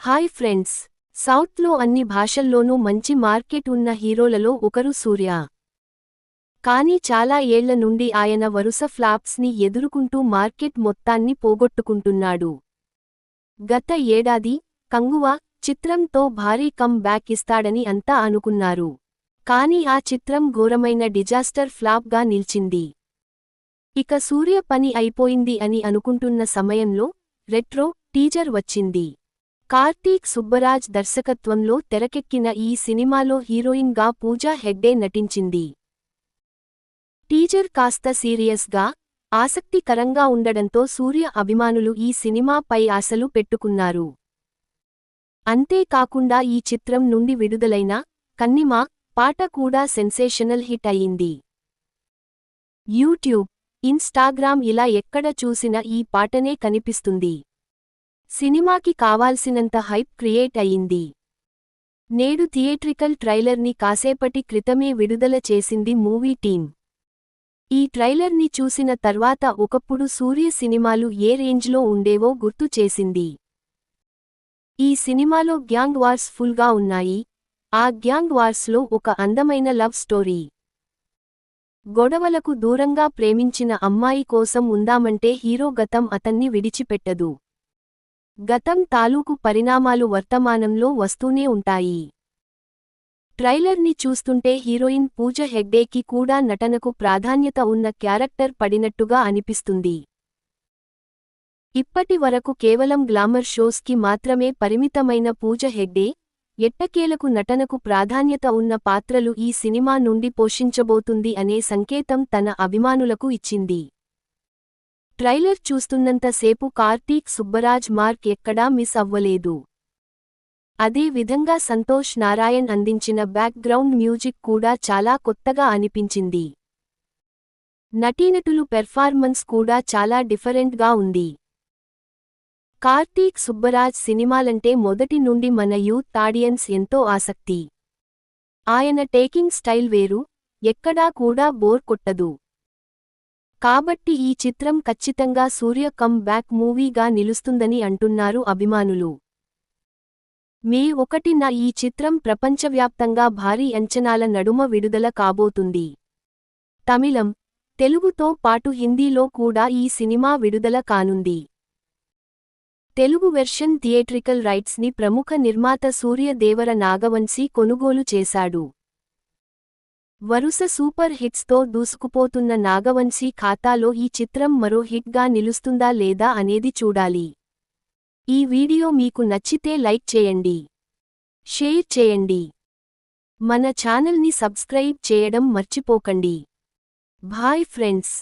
Hi friends, సౌత్లో అన్ని భాషల్లోనూ మంచి మార్కెట్ ఉన్న హీరోలలో ఒకరు సూర్య. కానీ చాలా ఏళ్ల నుండి ఆయన వరుస ఫ్లాప్స్ని ఎదుర్కొంటూ మార్కెట్ మొత్తాన్ని పోగొట్టుకుంటున్నాడు. గత ఏడాది కంగువా చిత్రంతో భారీ కమ్ బ్యాక్ ఇస్తాడని అంతా అనుకున్నారు. కానీ ఆ చిత్రం ఘోరమైన డిజాస్టర్ ఫ్లాప్గా నిల్చింది. ఇక సూర్య పని అయిపోయింది అని అనుకుంటున్న సమయంలో రెట్రో టీజర్ వచ్చింది. కార్తీక్ సుబ్బరాజ్ దర్శకత్వంలో తెరకెక్కిన ఈ సినిమాలో హీరోయిన్గా పూజా హెగ్డే నటించింది. టీజర్ కాస్త సీరియస్గా, ఆసక్తికరంగా ఉండడంతో సూర్య అభిమానులు ఈ సినిమాపై ఆశలు పెట్టుకున్నారు. అంతేకాకుండా ఈ చిత్రం నుండి విడుదలైన కన్నిమా పాట కూడా సెన్సేషనల్ హిట్ అయింది. యూట్యూబ్, ఇన్స్టాగ్రామ్ ఇలా ఎక్కడ చూసినా ఈ పాటనే కనిపిస్తుంది. సినిమాకి కావాల్సినంత హైప్ క్రియేట్ అయింది. నేడు థియేట్రికల్ ట్రైలర్ని కాసేపటి క్రితమే విడుదల చేసింది మూవీ టీమ్. ఈ ట్రైలర్ని చూసిన తర్వాత ఒకప్పుడు సూర్య సినిమాలు ఏ రేంజ్లో ఉండేవో గుర్తు చేసింది. ఈ సినిమాలో గ్యాంగ్ వార్స్ ఫుల్గా ఉన్నాయి. ఆ గ్యాంగ్ వార్స్లో ఒక అందమైన లవ్ స్టోరీ. గొడవలకు దూరంగా ప్రేమించిన అమ్మాయి కోసం ఉందామంటే హీరో గతం అతన్ని విడిచిపెట్టదు. గతం తాలూకు పరిణామాలు వర్తమానంలో వస్తూనే ఉంటాయి. ట్రైలర్ని చూస్తుంటే హీరోయిన్ పూజ హెగ్డేకి కూడా నటనకు ప్రాధాన్యత ఉన్న క్యారెక్టర్ పడినట్టుగా అనిపిస్తుంది. ఇప్పటి వరకు కేవలం గ్లామర్ షోస్కి మాత్రమే పరిమితమైన పూజ హెగ్డే ఎట్టకేలకు నటనకు ప్రాధాన్యత ఉన్న పాత్రలు ఈ సినిమా నుండి పోషించబోతుంది అనే సంకేతం తన అభిమానులకు ఇచ్చింది. ట్రైలర్ చూస్తున్నంత సేపు కార్తీక్ సుబ్బరాజ్ మార్క్ ఎక్కడా మిస్ అవ్వలేదు. అదే విధంగా సంతోష్ నారాయణ్ అందించిన బ్యాక్ గ్రౌండ్ మ్యూజిక్ కూడా చాలా కొత్తగా అనిపించింది. నటీనటులు పెర్ఫార్మన్స్ కూడా చాలా డిఫరెంట్గా ఉంది. కార్తీక్ సుబ్బరాజ్ సినిమాలంటే మొదటి నుండి మన యూత్ ఆడియన్స్ ఎంతో ఆసక్తి. ఆయన టేకింగ్ స్టైల్ వేరు, ఎక్కడా కూడా బోర్ కొట్టదు. కాబట్టి ఈ చిత్రం ఖచ్చితంగా సూర్య కమ్ బ్యాక్ మూవీగా నిలుస్తుందని అంటున్నారు అభిమానులు. మే 1న ఈ చిత్రం ప్రపంచవ్యాప్తంగా భారీ అంచనాల నడుమ విడుదల కాబోతుంది. తమిళం, తెలుగుతో పాటు హిందీలో కూడా ఈ సినిమా విడుదల కానుంది. తెలుగు వెర్షన్ థియేట్రికల్ రైట్స్ని ప్రముఖ నిర్మాత సూర్య దేవర నాగవంశీ కొనుగోలు చేశాడు. వరుస సూపర్ హిట్స్తో దూసుకుపోతున్న నాగవంశీ ఖాతాలో ఈ చిత్రం మరో హిట్గా నిలుస్తుందా లేదా అనేది చూడాలి. ఈ వీడియో మీకు నచ్చితే లైక్ చేయండి, షేర్ చేయండి. మన ఛానల్ని సబ్స్క్రైబ్ చేయడం మర్చిపోకండి. Bye friends.